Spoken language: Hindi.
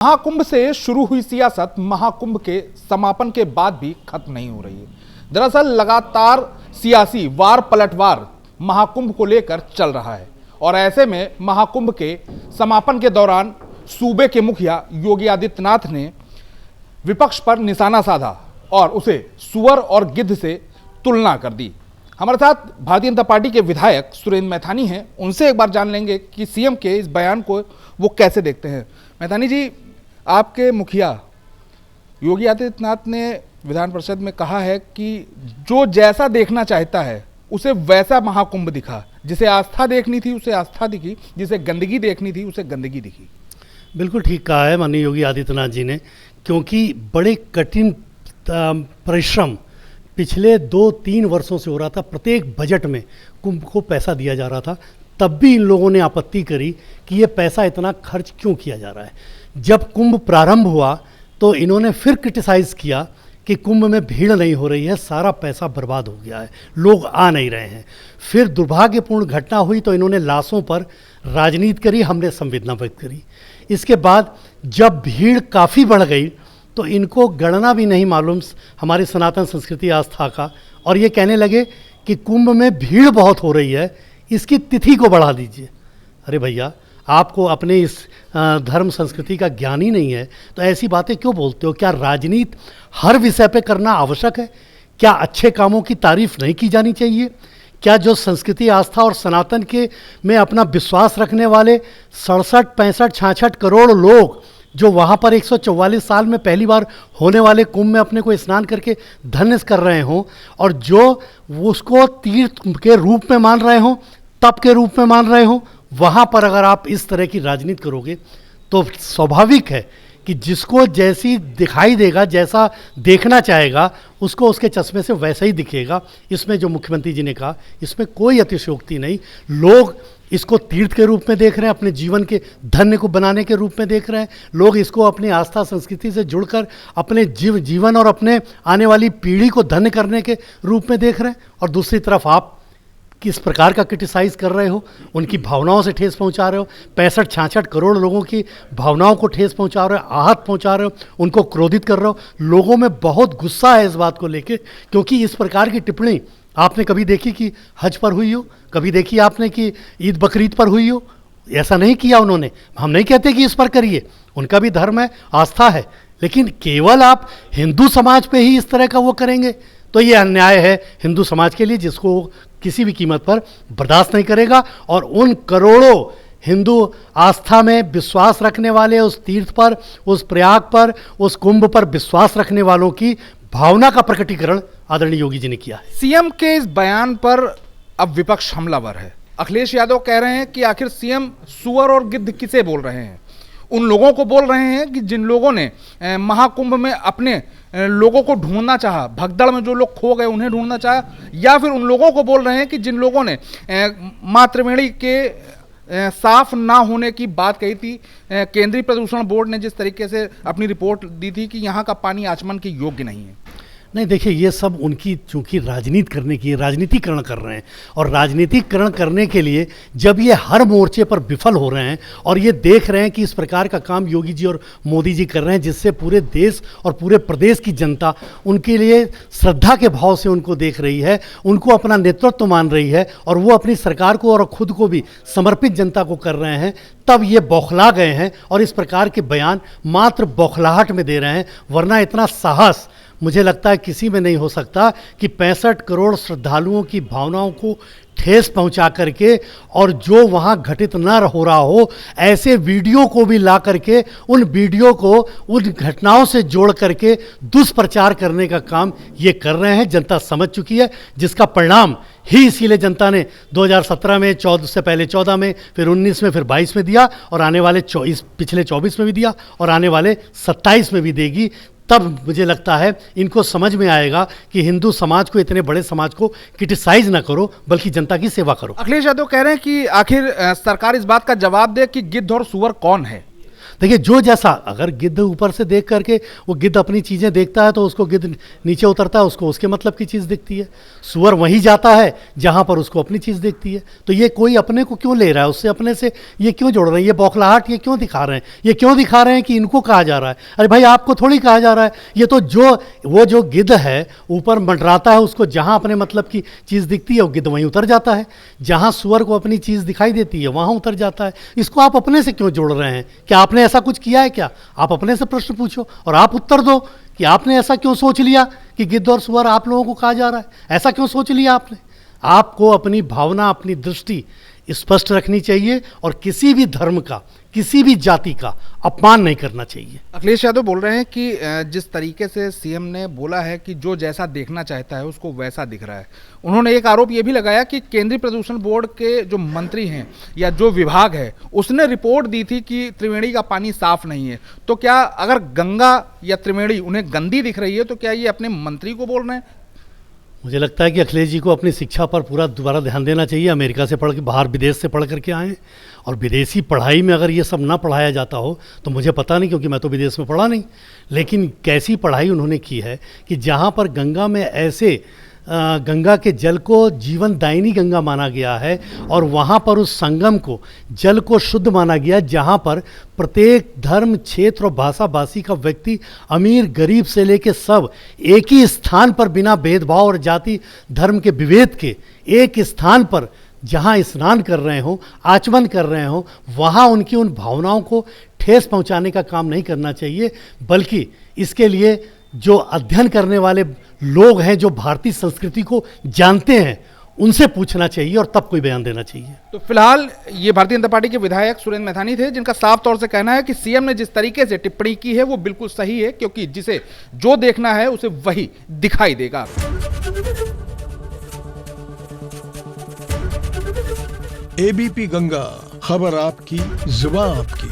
महाकुंभ से शुरू हुई सियासत महाकुंभ के समापन के बाद भी खत्म नहीं हो रही है। दरअसल लगातार सियासी वार पलटवार महाकुंभ को लेकर चल रहा है और ऐसे में महाकुंभ के समापन के दौरान सूबे के मुखिया योगी आदित्यनाथ ने विपक्ष पर निशाना साधा और उसे सुअर और गिद्ध से तुलना कर दी। हमारे साथ भारतीय जनता पार्टी के विधायक सुरेंद्र मैथानी हैं, उनसे एक बार जान लेंगे कि सीएम के इस बयान को वो कैसे देखते हैं। मैथानी जी, आपके मुखिया योगी आदित्यनाथ ने विधान परिषद में कहा है कि जो जैसा देखना चाहता है उसे वैसा महाकुंभ दिखा, जिसे आस्था देखनी थी उसे आस्था दिखी, जिसे गंदगी देखनी थी उसे गंदगी दिखी। बिल्कुल ठीक कहा है माननीय योगी आदित्यनाथ जी ने, क्योंकि बड़े कठिन परिश्रम पिछले 2-3 वर्षों से हो रहा था। प्रत्येक बजट में कुंभ को पैसा दिया जा रहा था, तब भी इन लोगों ने आपत्ति करी कि ये पैसा इतना खर्च क्यों किया जा रहा है। जब कुंभ प्रारंभ हुआ तो इन्होंने फिर क्रिटिसाइज़ किया कि कुंभ में भीड़ नहीं हो रही है, सारा पैसा बर्बाद हो गया है, लोग आ नहीं रहे हैं। फिर दुर्भाग्यपूर्ण घटना हुई तो इन्होंने लाशों पर राजनीति करी, हमने संवेदना व्यक्त करी। इसके बाद जब भीड़ काफ़ी बढ़ गई तो इनको गणना भी नहीं मालूम हमारी सनातन संस्कृति आस्था का, और ये कहने लगे कि कुंभ में भीड़ बहुत हो रही है, इसकी तिथि को बढ़ा दीजिए। अरे भैया, आपको अपने इस धर्म संस्कृति का ज्ञान ही नहीं है तो ऐसी बातें क्यों बोलते हो? क्या राजनीति हर विषय पे करना आवश्यक है? क्या अच्छे कामों की तारीफ नहीं की जानी चाहिए? क्या जो संस्कृति आस्था और सनातन के में अपना विश्वास रखने वाले 67-65-66 करोड़ लोग जो वहाँ पर 144 साल में पहली बार होने वाले कुंभ में अपने को स्नान करके धन्य कर रहे हों और जो उसको तीर्थ के रूप में मान रहे हों, तप के रूप में मान रहे हों, वहाँ पर अगर आप इस तरह की राजनीति करोगे तो स्वाभाविक है कि जिसको जैसी दिखाई देगा, जैसा देखना चाहेगा, उसको उसके चश्मे से वैसा ही दिखेगा। इसमें जो मुख्यमंत्री जी ने कहा, इसमें कोई अतिशयोक्ति नहीं। लोग इसको तीर्थ के रूप में देख रहे हैं, अपने जीवन के धन्य को बनाने के रूप में देख रहे हैं। लोग इसको अपनी आस्था संस्कृति से जुड़कर अपने जीवन और अपने आने वाली पीढ़ी को धन्य करने के रूप में देख रहे हैं। और दूसरी तरफ आप किस प्रकार का क्रिटिसाइज़ कर रहे हो, उनकी भावनाओं से ठेस पहुंचा रहे हो। 65-66 करोड़ लोगों की भावनाओं को ठेस पहुंचा रहे हो, आहत पहुंचा रहे हो, उनको क्रोधित कर रहे हो। लोगों में बहुत गुस्सा है इस बात को लेके, क्योंकि इस प्रकार की टिप्पणी आपने कभी देखी कि हज पर हुई हो? कभी देखी आपने कि ईद बकरीद पर हुई हो? ऐसा नहीं किया उन्होंने। हम नहीं कहते कि इस पर करिए, उनका भी धर्म है, आस्था है, लेकिन केवल आप हिंदू समाज पे ही इस तरह का वो करेंगे तो ये अन्याय है हिंदू समाज के लिए, जिसको किसी भी कीमत पर बर्दाश्त नहीं करेगा। और उन करोड़ों हिंदू आस्था में विश्वास रखने वाले, उस तीर्थ पर, उस प्रयाग पर, उस कुंभ पर विश्वास रखने वालों की भावना का प्रकटीकरण आदरणीय योगी जी ने किया है। सीएम के इस बयान पर अब विपक्ष हमलावर है। अखिलेश यादव कह रहे हैं कि आखिर सीएम सुअर और गिद्ध किसे बोल रहे हैं? उन लोगों को बोल रहे हैं कि जिन लोगों ने महाकुंभ में अपने लोगों को ढूंढना चाहा, भगदड़ में जो लोग खो गए उन्हें ढूंढना चाहा, या फिर उन लोगों को बोल रहे हैं कि जिन लोगों ने मां त्रिवेणी के साफ ना होने की बात कही थी। केंद्रीय प्रदूषण बोर्ड ने जिस तरीके से अपनी रिपोर्ट दी थी कि यहाँ का पानी आचमन के योग्य नहीं है। नहीं, देखिए, ये सब उनकी चूंकि राजनीति करने की राजनीतिकरण कर रहे हैं, और राजनीतिकरण करने के लिए जब ये हर मोर्चे पर विफल हो रहे हैं और ये देख रहे हैं कि इस प्रकार का काम योगी जी और मोदी जी कर रहे हैं जिससे पूरे देश और पूरे प्रदेश की जनता उनके लिए श्रद्धा के भाव से उनको देख रही है, उनको अपना नेतृत्व मान रही है और वो अपनी सरकार को और खुद को भी समर्पित जनता को कर रहे हैं, तब ये बौखला गए हैं और इस प्रकार के बयान मात्र बौखलाहट में दे रहे हैं। वरना इतना साहस मुझे लगता है किसी में नहीं हो सकता कि 65 करोड़ श्रद्धालुओं की भावनाओं को ठेस पहुंचा करके और जो वहां घटित न हो रहा हो, ऐसे वीडियो को भी ला करके उन वीडियो को उन घटनाओं से जोड़ करके दुष्प्रचार करने का काम ये कर रहे हैं। जनता समझ चुकी है, जिसका परिणाम ही इसीलिए जनता ने 2017 में, 14 से पहले 14 में, फिर 19 में, फिर 22 में दिया और आने वाले पिछले 24 में भी दिया और आने वाले 27 में भी देगी। तब मुझे लगता है इनको समझ में आएगा कि हिंदू समाज को, इतने बड़े समाज को क्रिटिसाइज ना करो, बल्कि जनता की सेवा करो। अखिलेश यादव कह रहे हैं कि आखिर सरकार इस बात का जवाब दे कि गिद्ध और सुअर कौन है। देखिए जो जैसा, अगर गिद्ध ऊपर से देख करके वो गिद्ध अपनी चीज़ें देखता है तो उसको गिद्ध नीचे उतरता है, उसको उसके मतलब की चीज़ दिखती है। सुअर वहीं जाता है जहाँ पर उसको अपनी चीज़ दिखती है। तो ये कोई अपने को क्यों ले रहा है, उससे अपने से ये क्यों जोड़ रहे हैं, ये बौखलाहट ये क्यों दिखा रहे हैं, ये क्यों दिखा रहे हैं कि इनको कहा जा रहा है। अरे भाई आपको थोड़ी कहा जा रहा है, ये तो वो जो गिद्ध है ऊपर मंडराता है, उसको जहाँ अपने मतलब की चीज़ दिखती है वो गिद्ध वहीं उतर जाता है, जहाँ सुअर को अपनी चीज़ दिखाई देती है वहाँ उतर जाता है। इसको आप अपने से क्यों जोड़ रहे हैं? क्या आपने ऐसा कुछ किया है क्या? आप अपने से प्रश्न पूछो और आप उत्तर दो कि आपने ऐसा क्यों सोच लिया कि गिद्ध और सुअर आप लोगों को कहा जा रहा है, ऐसा क्यों सोच लिया आपने? आपको अपनी भावना, अपनी दृष्टि स्पष्ट रखनी चाहिए और किसी भी धर्म का, किसी भी जाति का अपमान नहीं करना चाहिए। अखिलेश यादव बोल रहे हैं कि जिस तरीके से सीएम ने बोला है कि जो जैसा देखना चाहता है उसको वैसा दिख रहा है। उन्होंने एक आरोप ये भी लगाया कि केंद्रीय प्रदूषण बोर्ड के जो मंत्री हैं या जो विभाग है उसने रिपोर्ट दी थी कि त्रिवेणी का पानी साफ नहीं है। तो क्या अगर गंगा या त्रिवेणी उन्हें गंदी दिख रही है तो क्या ये अपने मंत्री को बोल रहे हैं? मुझे लगता है कि अखिलेश जी को अपनी शिक्षा पर पूरा दोबारा ध्यान देना चाहिए। अमेरिका से पढ़ के, बाहर विदेश से पढ़ करके आए, और विदेशी पढ़ाई में अगर ये सब ना पढ़ाया जाता हो तो मुझे पता नहीं, क्योंकि मैं तो विदेश में पढ़ा नहीं। लेकिन कैसी पढ़ाई उन्होंने की है कि जहाँ पर गंगा में ऐसे गंगा के जल को जीवनदायिनी गंगा माना गया है और वहाँ पर उस संगम को, जल को शुद्ध माना गया, जहाँ पर प्रत्येक धर्म, क्षेत्र और भाषा भाषी का व्यक्ति, अमीर गरीब से लेकर सब एक ही स्थान पर बिना भेदभाव और जाति धर्म के विभेद के एक स्थान पर जहाँ स्नान कर रहे हों, आचमन कर रहे हों, वहाँ उनकी उन भावनाओं को ठेस पहुँचाने का काम नहीं करना चाहिए, बल्कि इसके लिए जो अध्ययन करने वाले लोग हैं, जो भारतीय संस्कृति को जानते हैं, उनसे पूछना चाहिए और तब कोई बयान देना चाहिए। तो फिलहाल ये भारतीय जनता पार्टी के विधायक सुरेंद्र मैथानी थे, जिनका साफ तौर से कहना है कि सीएम ने जिस तरीके से टिप्पणी की है वो बिल्कुल सही है, क्योंकि जिसे जो देखना है उसे वही दिखाई देगा। एबीपी गंगा, खबर आपकी, जुबान आपकी।